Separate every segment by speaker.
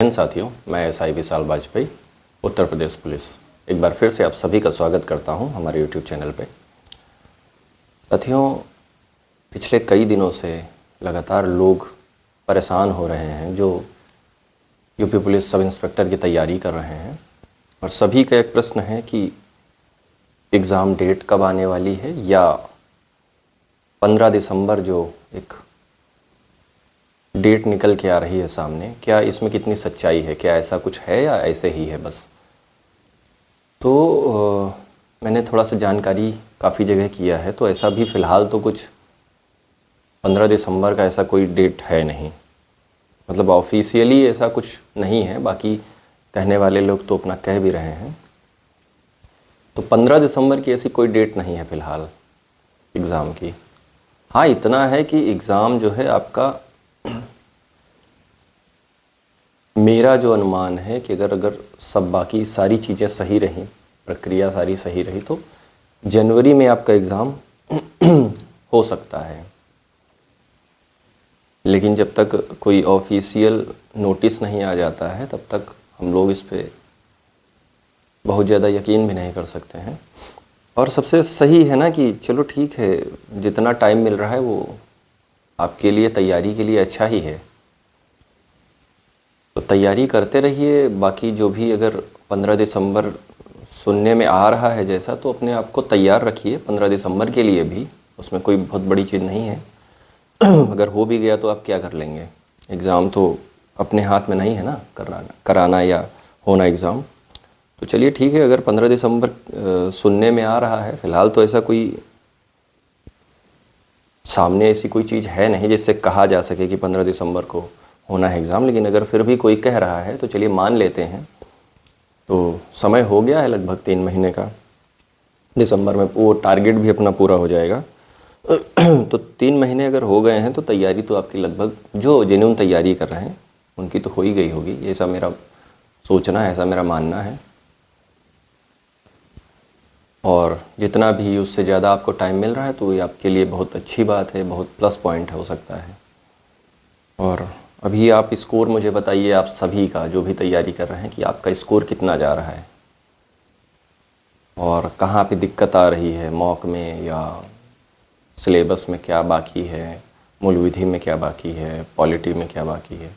Speaker 1: जैन साथियों, मैं SI विशाल Vajpayee, Uttar Pradesh police, एक बार फिर से आप सभी का स्वागत करता हूं हमारे YouTube चैनल पे। साथियों, पिछले कई दिनों से लगातार लोग परेशान हो रहे हैं जो यूपी पुलिस सब इंस्पेक्टर की तैयारी कर रहे हैं, और सभी का एक प्रश्न है कि एग्ज़ाम डेट कब आने वाली है, या 15 दिसंबर जो एक डेट निकल के आ रही है सामने, क्या इसमें कितनी सच्चाई है, क्या ऐसा कुछ है या ऐसे ही है बस। तो मैंने थोड़ा सा जानकारी काफ़ी जगह किया है, तो ऐसा भी फ़िलहाल तो कुछ 15 दिसंबर का ऐसा कोई डेट है नहीं, मतलब ऑफिशियली ऐसा कुछ नहीं है। बाकी कहने वाले लोग तो अपना कह भी रहे हैं। तो 15 दिसंबर की ऐसी कोई डेट नहीं है फ़िलहाल एग्ज़ाम की। हाँ, इतना है कि एग्ज़ाम जो है आपका, मेरा जो अनुमान है कि अगर सब बाकी सारी चीज़ें सही रहीं, प्रक्रिया सारी सही रही, तो जनवरी में आपका एग्ज़ाम हो सकता है। लेकिन जब तक कोई ऑफिशियल नोटिस नहीं आ जाता है तब तक हम लोग इस पे बहुत ज़्यादा यकीन भी नहीं कर सकते हैं। और सबसे सही है ना कि चलो ठीक है, जितना टाइम मिल रहा है वो आपके लिए तैयारी के लिए अच्छा ही है, तो तैयारी करते रहिए। बाकी जो भी अगर 15 दिसंबर सुनने में आ रहा है जैसा, तो अपने आप को तैयार रखिए 15 दिसंबर के लिए भी, उसमें कोई बहुत बड़ी चीज़ नहीं है। अगर हो भी गया तो आप क्या कर लेंगे, एग्ज़ाम तो अपने हाथ में नहीं है ना, कराना या होना एग्ज़ाम। तो चलिए ठीक है, अगर 15 दिसंबर सुनने में आ रहा है, फ़िलहाल तो ऐसा कोई सामने ऐसी कोई चीज़ है नहीं जिससे कहा जा सके कि 15 दिसंबर को होना है एग्ज़ाम। लेकिन अगर फिर भी कोई कह रहा है तो चलिए मान लेते हैं। तो समय हो गया है लगभग 3 महीने का, दिसंबर में वो टारगेट भी अपना पूरा हो जाएगा। तो 3 महीने अगर हो गए हैं तो तैयारी तो आपकी लगभग, जो जेन्युइन तैयारी कर रहे हैं उनकी तो हो ही गई होगी, ऐसा मेरा सोचना है, ऐसा मेरा मानना है। और जितना भी उससे ज़्यादा आपको टाइम मिल रहा है तो ये आपके लिए बहुत अच्छी बात है, बहुत प्लस पॉइंट हो सकता है। और अभी आप स्कोर मुझे बताइए, आप सभी का जो भी तैयारी कर रहे हैं, कि आपका स्कोर कितना जा रहा है और कहाँ पे दिक्कत आ रही है, मॉक में या सिलेबस में क्या बाकी है, मूल विधि में क्या बाकी है, पॉलिटी में क्या बाकी है।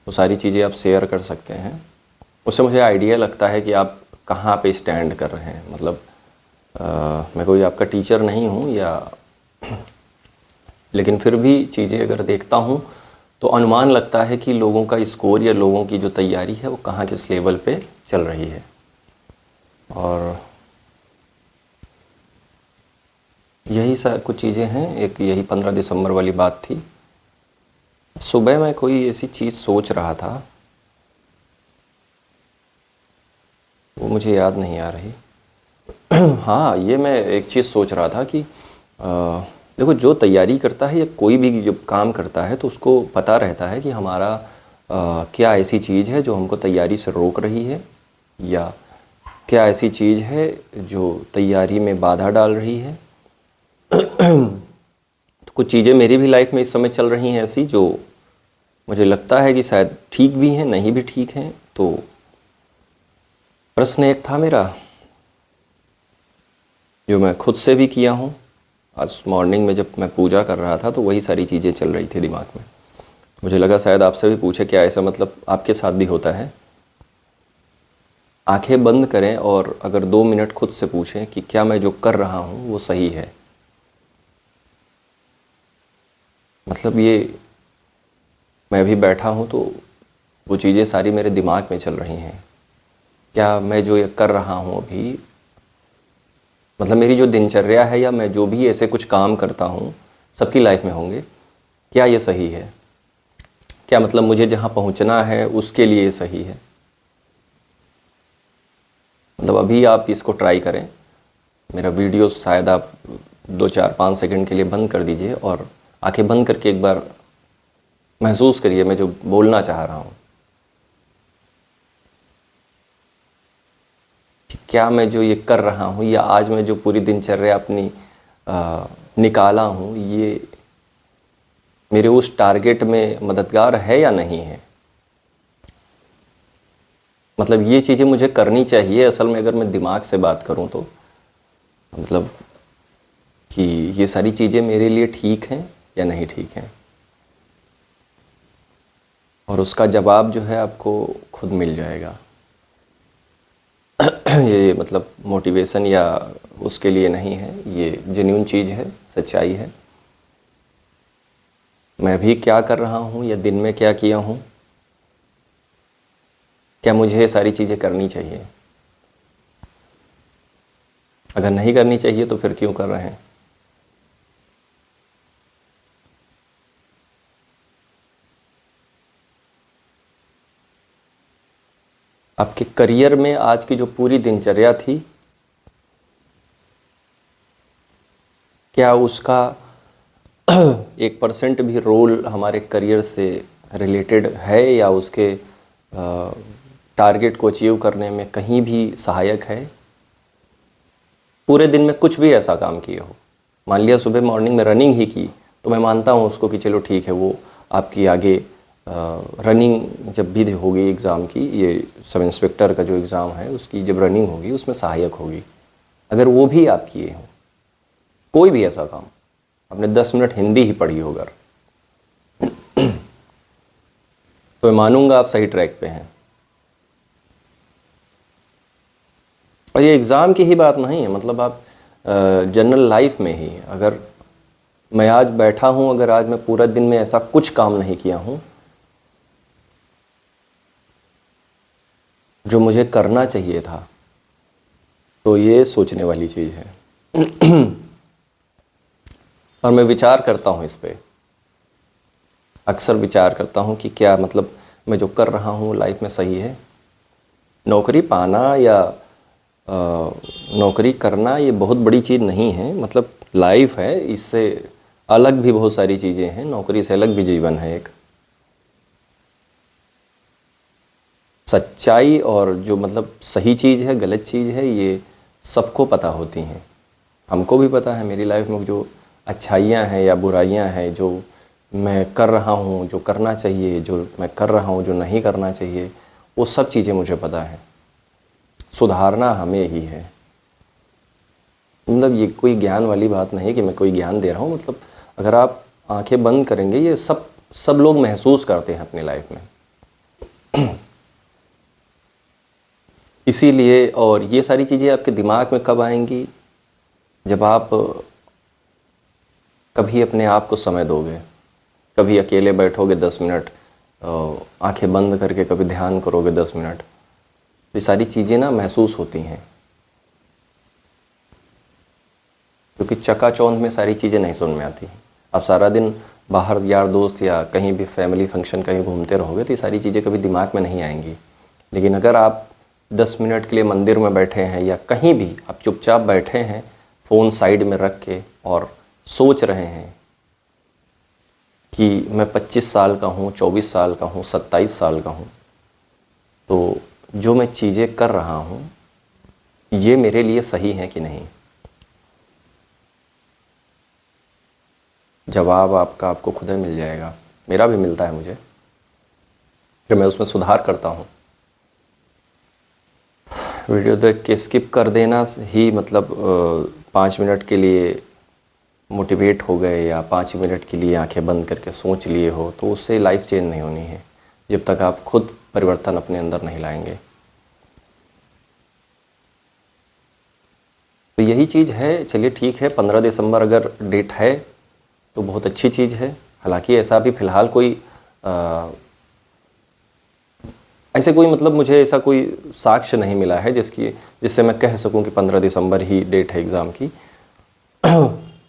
Speaker 1: वो सारी चीज़ें आप शेयर कर सकते हैं। उससे मुझे आइडिया लगता है कि आप कहाँ पे स्टैंड कर रहे हैं। मतलब मैं कोई आपका टीचर नहीं हूँ या लेकिन फिर भी चीज़ें अगर देखता हूँ तो अनुमान लगता है कि लोगों का स्कोर या लोगों की जो तैयारी है वो कहाँ किस लेवल पे चल रही है। और यही कुछ चीज़ें हैं। एक यही 15 दिसंबर वाली बात थी। सुबह मैं कोई ऐसी चीज़ सोच रहा था, वो मुझे याद नहीं आ रही। हाँ, ये मैं एक चीज़ सोच रहा था कि देखो, जो तैयारी करता है या कोई भी जो काम करता है तो उसको पता रहता है कि हमारा क्या ऐसी चीज़ है जो हमको तैयारी से रोक रही है, या क्या ऐसी चीज़ है जो तैयारी में बाधा डाल रही है। तो कुछ चीज़ें मेरी भी लाइफ में इस समय चल रही हैं ऐसी, जो मुझे लगता है कि शायद ठीक भी हैं, नहीं भी ठीक हैं। तो प्रश्न एक था मेरा, जो मैं खुद से भी किया हूँ। आज मॉर्निंग में जब मैं पूजा कर रहा था तो वही सारी चीज़ें चल रही थी दिमाग में। मुझे लगा शायद आपसे भी पूछे, क्या ऐसा मतलब आपके साथ भी होता है। आंखें बंद करें और अगर 2 मिनट खुद से पूछें कि क्या मैं जो कर रहा हूँ वो सही है। मतलब ये मैं भी बैठा हूँ तो वो चीज़ें सारी मेरे दिमाग में चल रही हैं। क्या मैं जो ये कर रहा हूँ अभी, मतलब मेरी जो दिनचर्या है या मैं जो भी ऐसे कुछ काम करता हूँ, सबकी लाइफ में होंगे, क्या ये सही है? क्या मतलब मुझे जहाँ पहुँचना है उसके लिए सही है? मतलब अभी आप इसको ट्राई करें। मेरा वीडियो शायद आप 2-4-5 सेकंड के लिए बंद कर दीजिए और आंखें बंद करके एक बार महसूस करिए मैं जो बोलना चाह रहा हूँ। कि क्या मैं जो ये कर रहा हूँ, या आज मैं जो पूरी दिनचर्या अपनी निकाला हूँ, ये मेरे उस टारगेट में मददगार है या नहीं है। मतलब ये चीज़ें मुझे करनी चाहिए असल में, अगर मैं दिमाग से बात करूं तो, मतलब कि ये सारी चीज़ें मेरे लिए ठीक हैं या नहीं ठीक हैं, और उसका जवाब जो है आपको खुद मिल जाएगा। ये मतलब मोटिवेशन या उसके लिए नहीं है, ये जेन्युइन चीज़ है, सच्चाई है। मैं भी क्या कर रहा हूँ या दिन में क्या किया हूँ, क्या मुझे ये सारी चीज़ें करनी चाहिए? अगर नहीं करनी चाहिए तो फिर क्यों कर रहे हैं? आपके करियर में आज की जो पूरी दिनचर्या थी, क्या उसका 1% भी रोल हमारे करियर से रिलेटेड है, या उसके टारगेट को अचीव करने में कहीं भी सहायक है? पूरे दिन में कुछ भी ऐसा काम किए हो, मान लिया सुबह मॉर्निंग में रनिंग ही की, तो मैं मानता हूँ उसको कि चलो ठीक है, वो आपकी आगे रनिंग जब भी होगी एग्ज़ाम की, ये सब इंस्पेक्टर का जो एग्ज़ाम है उसकी जब रनिंग होगी उसमें सहायक होगी। अगर वो भी आप किए हों, कोई भी ऐसा काम, आपने 10 मिनट हिंदी ही पढ़ी हो अगर, तो मैं मानूंगा आप सही ट्रैक पे हैं। और ये एग्ज़ाम की ही बात नहीं है, मतलब आप जनरल लाइफ में ही, अगर मैं आज बैठा हूँ, अगर आज मैं पूरा दिन में ऐसा कुछ काम नहीं किया हूँ जो मुझे करना चाहिए था, तो ये सोचने वाली चीज़ है। और मैं विचार करता हूँ इस पे, अक्सर विचार करता हूँ कि क्या मतलब मैं जो कर रहा हूँ लाइफ में सही है। नौकरी पाना या नौकरी करना ये बहुत बड़ी चीज़ नहीं है, मतलब लाइफ है, इससे अलग भी बहुत सारी चीज़ें हैं, नौकरी से अलग भी जीवन है एक। सच्चाई और जो मतलब सही चीज़ है, गलत चीज़ है, ये सबको पता होती हैं, हमको भी पता है। मेरी लाइफ में जो अच्छाइयाँ हैं या बुराइयाँ हैं, जो मैं कर रहा हूँ, जो करना चाहिए, जो मैं कर रहा हूँ, जो नहीं करना चाहिए, वो सब चीज़ें मुझे पता है। सुधारना हमें ही है। मतलब ये कोई ज्ञान वाली बात नहीं कि मैं कोई ज्ञान दे रहा हूँ, मतलब अगर आप आंखें बंद करेंगे, ये सब लोग महसूस करते हैं अपनी लाइफ में। इसीलिए, और ये सारी चीज़ें आपके दिमाग में कब आएंगी, जब आप कभी अपने आप को समय दोगे, कभी अकेले बैठोगे 10 मिनट, आंखें बंद करके कभी ध्यान करोगे 10 मिनट, ये सारी चीज़ें ना महसूस होती हैं। क्योंकि चकाचौंध में सारी चीज़ें नहीं समझ में आती। आप सारा दिन बाहर यार दोस्त या कहीं भी फैमिली फंक्शन कहीं घूमते रहोगे तो ये सारी चीज़ें कभी दिमाग में नहीं आएंगी। लेकिन अगर आप 10 मिनट के लिए मंदिर में बैठे हैं या कहीं भी आप चुपचाप बैठे हैं, फ़ोन साइड में रख के, और सोच रहे हैं कि मैं 25 साल का हूँ, 24 साल का हूँ, 27 साल का हूँ, तो जो मैं चीज़ें कर रहा हूँ ये मेरे लिए सही है कि नहीं, जवाब आपको खुद ही मिल जाएगा। मेरा भी मिलता है मुझे, फिर मैं उसमें सुधार करता हूँ। वीडियो देख के स्किप कर देना ही मतलब 5 मिनट के लिए मोटिवेट हो गए या 5 मिनट के लिए आंखें बंद करके सोच लिए हो, तो उससे लाइफ चेंज नहीं होनी है जब तक आप खुद परिवर्तन अपने अंदर नहीं लाएंगे। तो यही चीज़ है। चलिए ठीक है, 15 दिसंबर अगर डेट है तो बहुत अच्छी चीज़ है। हालांकि ऐसा भी फ़िलहाल कोई ऐसे कोई मतलब मुझे ऐसा कोई साक्ष्य नहीं मिला है जिससे मैं कह सकूं कि 15 दिसंबर ही डेट है एग्ज़ाम की।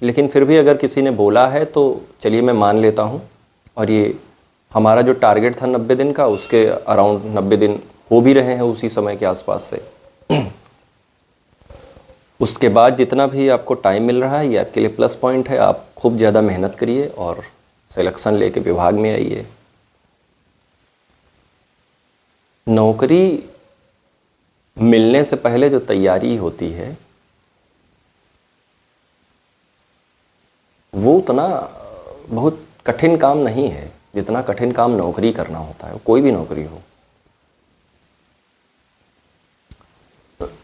Speaker 1: लेकिन फिर भी अगर किसी ने बोला है तो चलिए मैं मान लेता हूं। और ये हमारा जो टारगेट था 90 दिन का, उसके अराउंड 90 दिन हो भी रहे हैं उसी समय के आसपास से। उसके बाद जितना भी आपको टाइम मिल रहा है ये आपके लिए प्लस पॉइंट है। आप खूब ज़्यादा मेहनत करिए और सिलेक्शन लेके विभाग में आइए। नौकरी मिलने से पहले जो तैयारी होती है वो उतना बहुत कठिन काम नहीं है जितना कठिन काम नौकरी करना होता है, कोई भी नौकरी हो।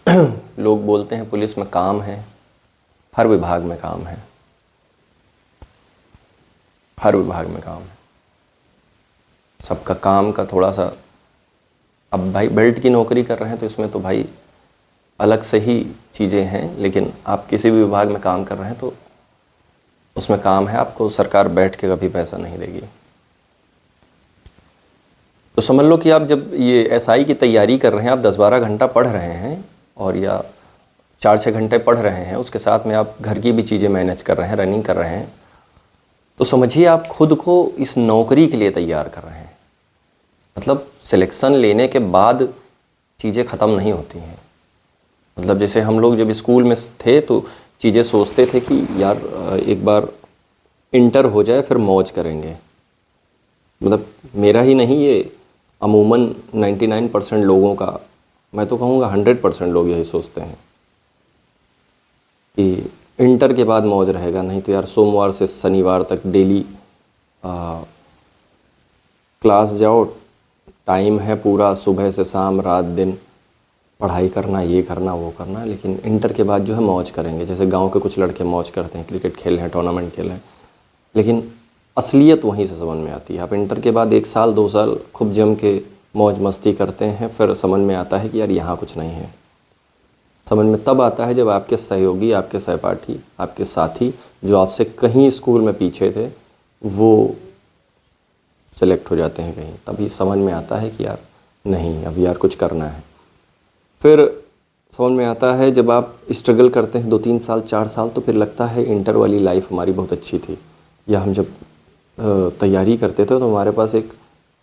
Speaker 1: लोग बोलते हैं पुलिस में काम है, हर विभाग में काम है, हर विभाग में काम है। सबका काम का थोड़ा सा, अब भाई बेल्ट की नौकरी कर रहे हैं तो इसमें तो भाई अलग से ही चीज़ें हैं, लेकिन आप किसी भी विभाग में काम कर रहे हैं तो उसमें काम है, आपको सरकार बैठ के कभी पैसा नहीं देगी। तो समझ लो कि आप जब ये एसआई की तैयारी कर रहे हैं, आप 10-12 घंटा पढ़ रहे हैं और या 4-6 घंटे पढ़ रहे हैं, उसके साथ में आप घर की भी चीज़ें मैनेज कर रहे हैं, रनिंग कर रहे हैं, तो समझिए आप खुद को इस नौकरी के लिए तैयार कर रहे हैं। मतलब सिलेक्शन लेने के बाद चीज़ें ख़त्म नहीं होती हैं। मतलब जैसे हम लोग जब स्कूल में थे तो चीज़ें सोचते थे कि यार एक बार इंटर हो जाए फिर मौज करेंगे। मतलब मेरा ही नहीं, ये अमूमन 99% लोगों का, मैं तो कहूँगा 100% लोग यही सोचते हैं कि इंटर के बाद मौज रहेगा, नहीं तो यार सोमवार से शनिवार तक डेली क्लास जाओ, टाइम है पूरा, सुबह से शाम रात दिन पढ़ाई करना, ये करना वो करना, लेकिन इंटर के बाद जो है मौज करेंगे। जैसे गांव के कुछ लड़के मौज करते हैं, क्रिकेट खेल रहे हैं, टूर्नामेंट खेल रहे हैं, लेकिन असलियत वहीं से समझ में आती है। आप इंटर के बाद 1 साल 2 साल खूब जम के मौज मस्ती करते हैं, फिर समझ में आता है कि यार यहाँ कुछ नहीं है। समझ में तब आता है जब आपके सहयोगी, आपके सहपाठी, आपके साथी जो आपसे कहीं स्कूल में पीछे थे वो सेलेक्ट हो जाते हैं कहीं, तभी समझ में आता है कि यार नहीं, अब यार कुछ करना है। फिर समझ में आता है जब आप स्ट्रगल करते हैं 2-3 साल 4 साल, तो फिर लगता है इंटर वाली लाइफ हमारी बहुत अच्छी थी। या हम जब तैयारी करते थे तो हमारे पास एक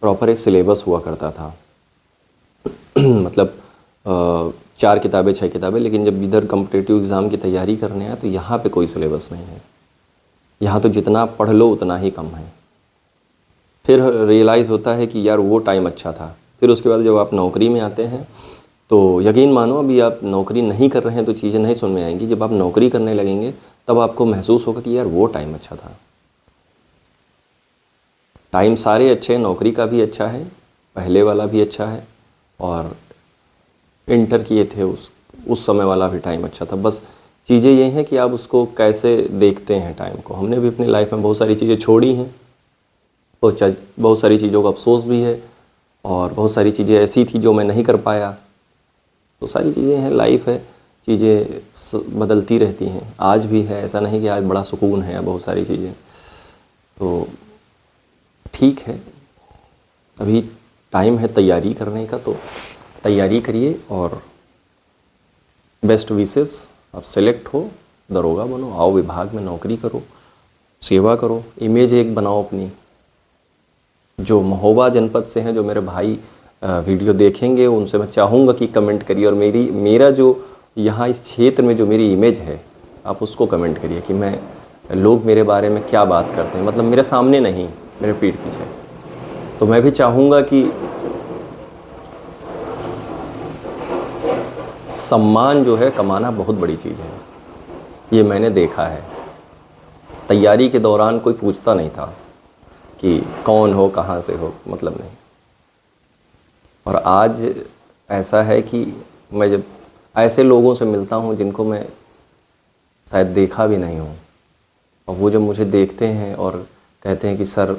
Speaker 1: प्रॉपर एक सिलेबस हुआ करता था। मतलब 4 किताबें 6 किताबें, लेकिन जब इधर कॉम्पिटिटिव एग्ज़ाम की तैयारी करने आए तो यहाँ पे कोई सिलेबस नहीं है। यहाँ तो जितना आप पढ़ लो उतना ही कम है। फिर रियलाइज़ होता है कि यार वो टाइम अच्छा था। फिर उसके बाद जब आप नौकरी में आते हैं तो यकीन मानो, अभी आप नौकरी नहीं कर रहे हैं तो चीज़ें नहीं समझ में आएंगी। जब आप नौकरी करने लगेंगे तब आपको महसूस होगा कि यार वो टाइम अच्छा था। टाइम सारे अच्छे हैं, नौकरी का भी अच्छा है, पहले वाला भी अच्छा है, और इंटर किए थे उस समय वाला भी टाइम अच्छा था। बस चीज़ें ये हैं कि आप उसको कैसे देखते हैं टाइम को। हमने भी अपनी लाइफ में बहुत सारी चीज़ें छोड़ी हैं, बहुत सारी चीज़ों का अफसोस भी है, और बहुत सारी चीज़ें ऐसी थी जो मैं नहीं कर पाया। तो सारी चीज़ें हैं, लाइफ है, चीज़ें बदलती रहती हैं। आज भी है, ऐसा नहीं कि आज बड़ा सुकून है, बहुत सारी चीज़ें। तो ठीक है, अभी टाइम है तैयारी करने का, तो तैयारी करिए और बेस्ट विशेस। आप सेलेक्ट हो, दरोगा बनो, आओ विभाग में नौकरी करो, सेवा करो, इमेज एक बनाओ अपनी। जो महोबा जनपद से हैं, जो मेरे भाई वीडियो देखेंगे, उनसे मैं चाहूँगा कि कमेंट करिए, और मेरा जो यहाँ इस क्षेत्र में जो मेरी इमेज है, आप उसको कमेंट करिए कि मैं, लोग मेरे बारे में क्या बात करते हैं। मतलब मेरे सामने नहीं, मेरे पीठ पीछे। तो मैं भी चाहूँगा कि सम्मान जो है कमाना बहुत बड़ी चीज़ है, ये मैंने देखा है। तैयारी के दौरान कोई पूछता नहीं था कि कौन हो, कहाँ से हो, मतलब नहीं। और आज ऐसा है कि मैं जब ऐसे लोगों से मिलता हूँ जिनको मैं शायद देखा भी नहीं हूँ, और वो जब मुझे देखते हैं और कहते हैं कि सर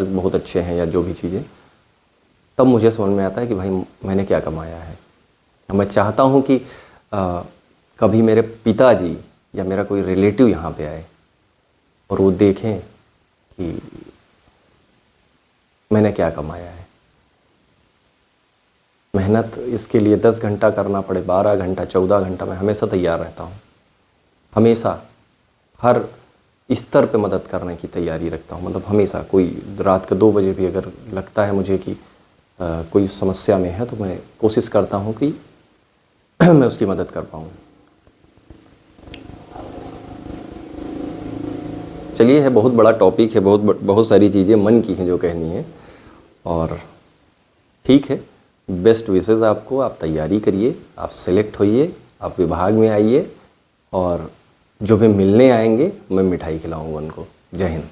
Speaker 1: बहुत अच्छे हैं, या जो भी चीज़ें, तब मुझे समझ में आता है कि भाई मैंने क्या कमाया है। मैं चाहता हूँ कि कभी मेरे पिताजी या मेरा कोई रिलेटिव यहाँ पे आए और वो देखें कि मैंने क्या कमाया है। मेहनत इसके लिए 10 घंटा करना पड़े, 12 घंटा 14 घंटा, मैं हमेशा तैयार रहता हूँ। हमेशा हर स्तर पे मदद करने की तैयारी रखता हूँ। मतलब हमेशा, कोई रात के 2 बजे भी अगर लगता है मुझे कि कोई समस्या में है, तो मैं कोशिश करता हूँ कि मैं उसकी मदद कर पाऊँ। चलिए, है बहुत बड़ा टॉपिक है, बहुत सारी चीज़ें मन की हैं जो कहनी है, और ठीक है, बेस्ट विशेज़ आपको। आप तैयारी करिए, आप सेलेक्ट होइए, आप विभाग में आइए, और जो भी मिलने आएंगे मैं मिठाई खिलाऊंगा उनको। जय हिंद।